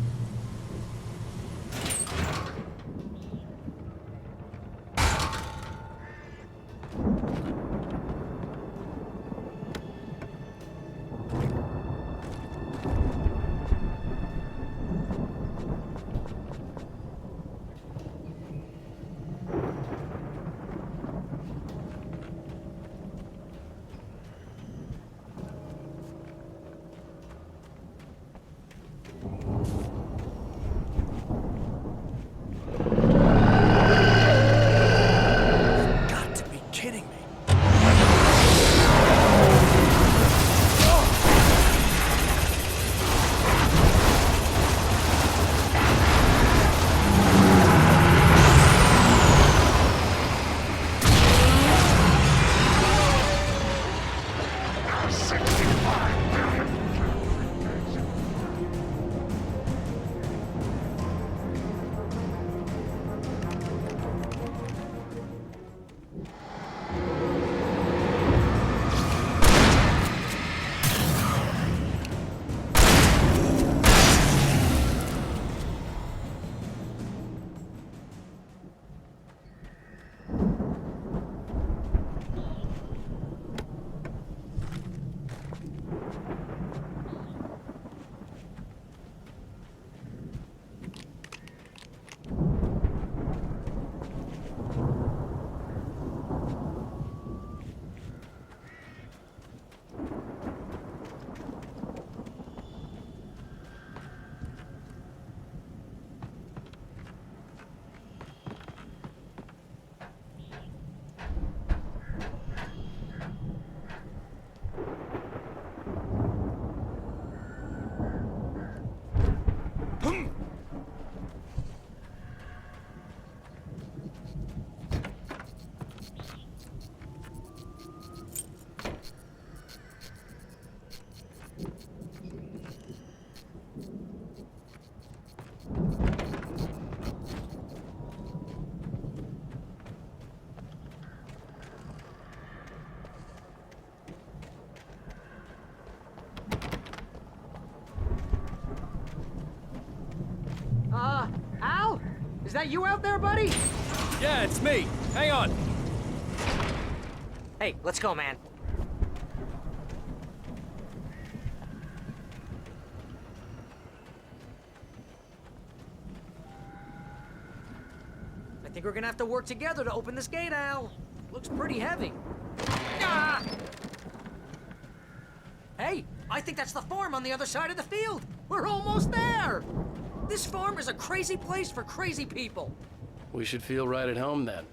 Is that you out there, buddy? Yeah, it's me. Hang on. Hey, let's go, man. I think we're gonna have to work together to open this gate, Al. Looks pretty heavy. Ah! Hey, I think that's the farm on the other side of the field. We're almost there. This farm is a crazy place for crazy people. We should feel right at home then.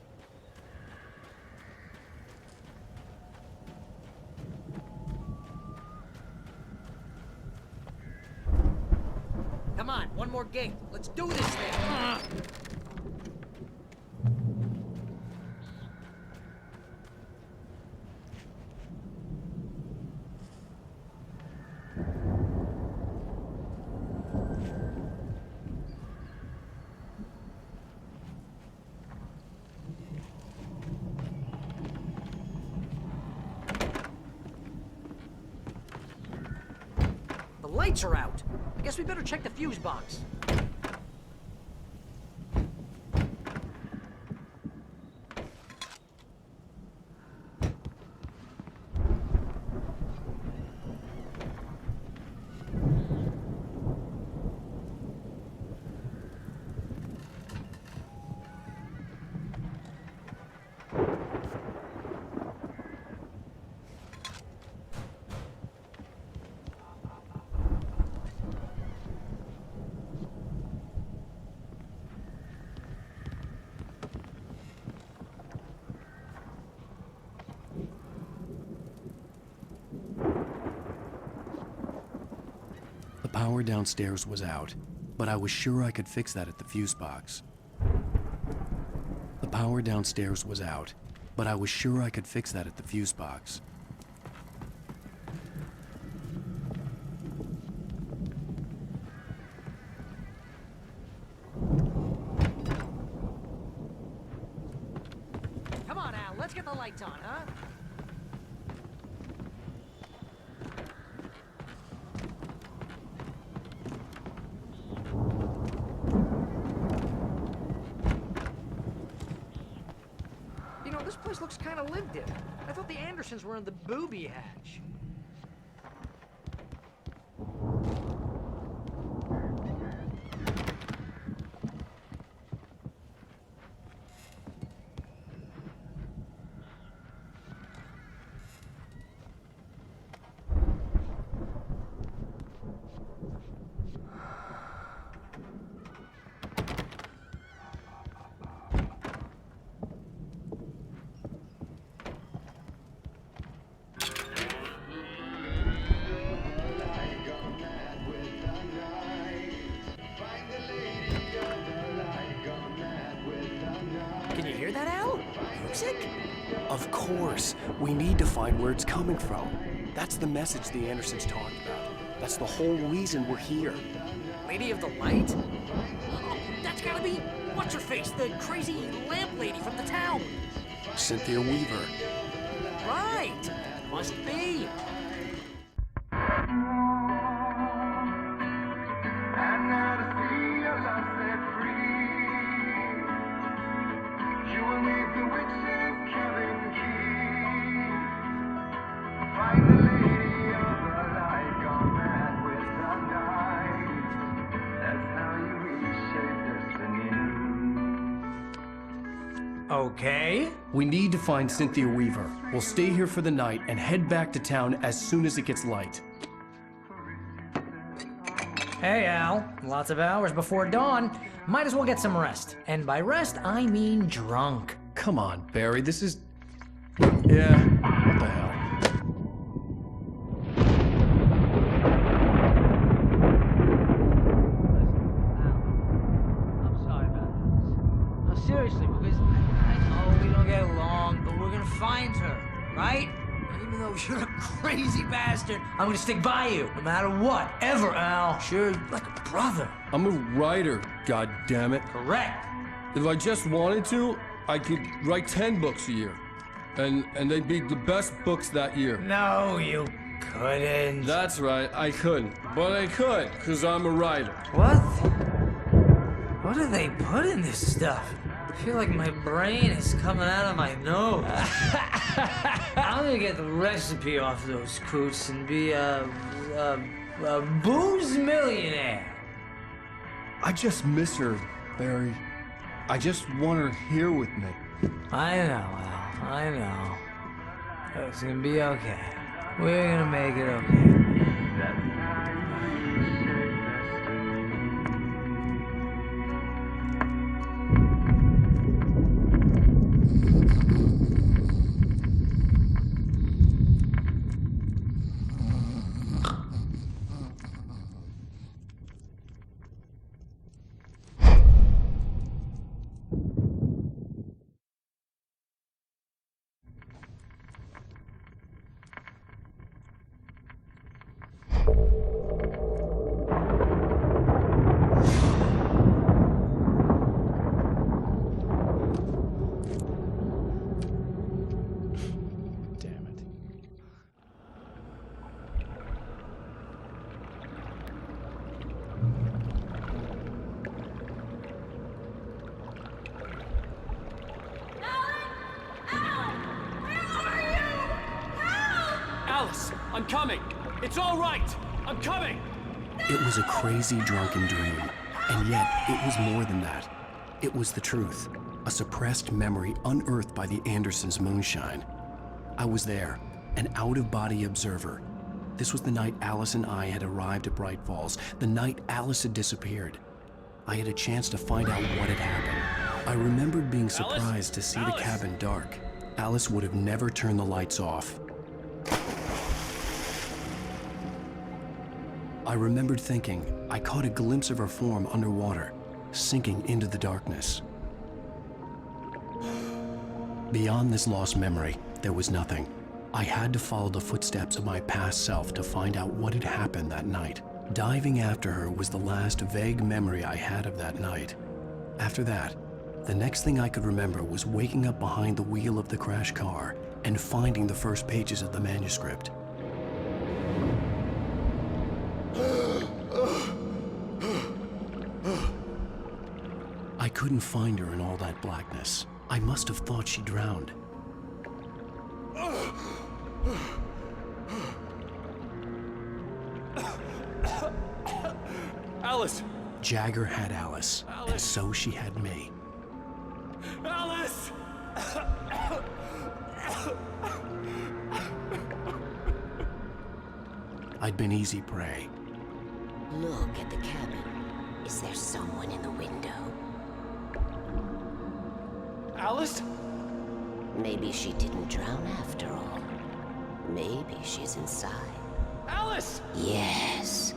Come on, one more gate. Let's do this thing. The lights are out. I guess we better check the fuse box. The power downstairs was out, but I was sure I could fix that at the fuse box. The power downstairs was out, but I was sure I could fix that at the fuse box. Come on, Al, let's get the lights on, huh? You know, this place looks kind of lived in. I thought the Andersons were in the booby hatch. Can you hear that, Al? Music? Of course. We need to find where it's coming from. That's the message the Andersons talked about. That's the whole reason we're here. Lady of the Light? Oh, that's gotta be what's-her-face, the crazy lamp lady from the town. Cynthia Weaver. Right. Must be. Okay. We need to find Cynthia Weaver. We'll stay here for the night and head back to town as soon as it gets light. Hey, Al. Lots of hours before dawn. Might as well get some rest. And by rest, I mean drunk. Come on, Barry, this is... Yeah, what the hell? I'm sorry about this. No, seriously, because I know we don't get along, but we're gonna find her, right? Even though you're a crazy bastard, I'm gonna stick by you, no matter what, ever, Al. Sure, like a brother. I'm a writer, goddammit. Correct. If I just wanted to, I could write 10 books a year. And they'd be the best books that year. No, you couldn't. That's right, I couldn't. But I could, because I'm a writer. What? What do they put in this stuff? I feel like my brain is coming out of my nose. I'm gonna get the recipe off those coots and be a booze millionaire. I just miss her, Barry. I just want her here with me. I know, Al. I know. It's gonna be okay. We're gonna make it okay. I'm coming! It's all right! I'm coming! It was a crazy, drunken dream, and yet it was more than that. It was the truth, a suppressed memory unearthed by the Andersons' moonshine. I was there, an out-of-body observer. This was the night Alice and I had arrived at Bright Falls, the night Alice had disappeared. I had a chance to find out what had happened. I remembered being surprised to see the cabin dark. Alice would have never turned the lights off. I remembered thinking I caught a glimpse of her form underwater, sinking into the darkness. Beyond this lost memory, there was nothing. I had to follow the footsteps of my past self to find out what had happened that night. Diving after her was the last vague memory I had of that night. After that, the next thing I could remember was waking up behind the wheel of the crash car and finding the first pages of the manuscript. I couldn't find her in all that blackness. I must have thought she drowned. Alice! Jagger had Alice, and so she had me. Alice! I'd been easy prey. Look at the cabin. Is there someone in the window? Alice? Maybe she didn't drown after all. Maybe she's inside. Alice! Yes.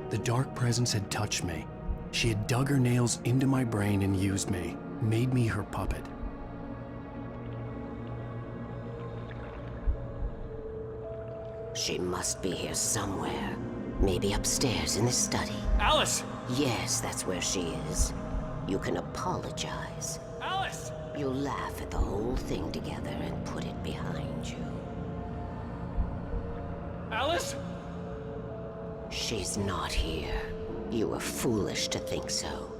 The dark presence had touched me. She had dug her nails into my brain and used me, made me her puppet. She must be here somewhere. Maybe upstairs in the study. Alice! Yes, that's where she is. You can apologize. Alice! You'll laugh at the whole thing together and put it behind you. Alice? She's not here. You were foolish to think so.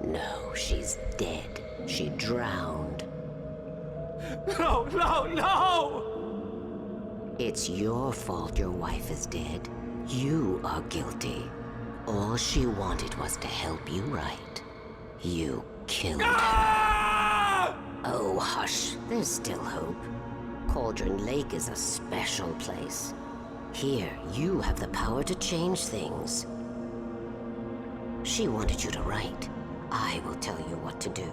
No, she's dead. She drowned. No, no, no! It's your fault your wife is dead. You are guilty. All she wanted was to help you right. You killed her. Oh, hush. There's still hope. Cauldron Lake is a special place. Here, you have the power to change things. She wanted you to write. I will tell you what to do.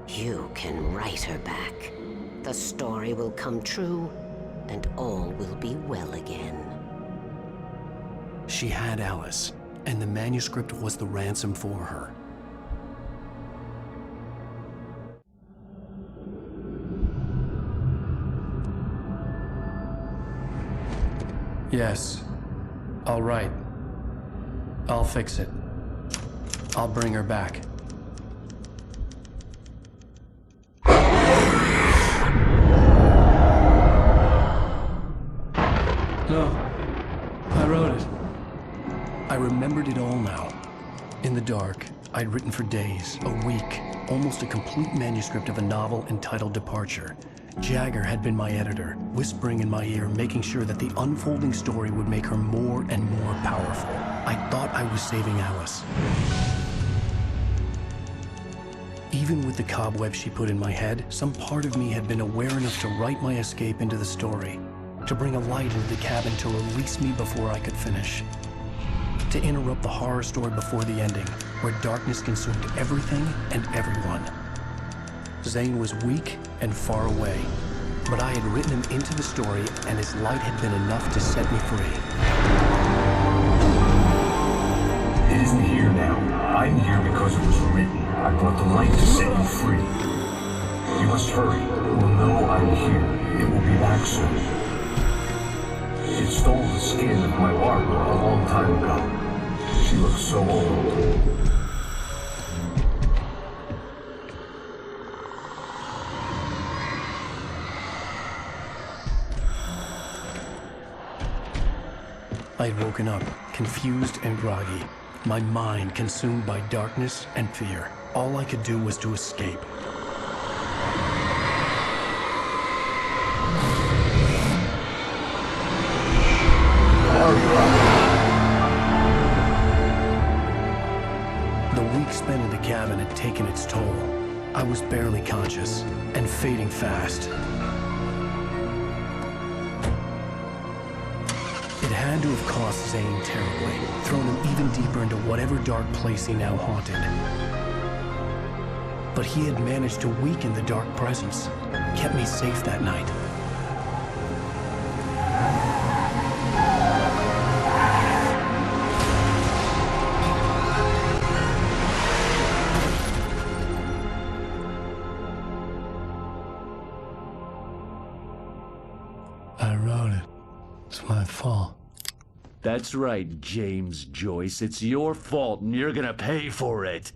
You can write her back. The story will come true, and all will be well again. She had Alice, and the manuscript was the ransom for her. Yes. All right. I'll fix it. I'll bring her back. No. I wrote it. I remembered it all now. In the dark, I'd written for days, a week, almost a complete manuscript of a novel entitled Departure. Jagger had been my editor, whispering in my ear, making sure that the unfolding story would make her more and more powerful. I thought I was saving Alice. Even with the cobweb she put in my head, some part of me had been aware enough to write my escape into the story, to bring a light into the cabin to release me before I could finish. To interrupt the horror story before the ending, where darkness consumed everything and everyone. Zane was weak and far away, but I had written him into the story, and his light had been enough to set me free. It isn't here now. I'm here because it was written. I brought the light to set you free. You must hurry. It will know I'm here. It will be back soon. It stole the skin of my Barbara a long time ago. She looks so old. I had woken up, confused and groggy, my mind consumed by darkness and fear. All I could do was to escape. The week spent in the cabin had taken its toll. I was barely conscious, and fading fast. It had to have cost Zane terribly, thrown him even deeper into whatever dark place he now haunted. But he had managed to weaken the dark presence, kept me safe that night. I wrote it. It's my fault. That's right, James Joyce. It's your fault, and you're gonna pay for it.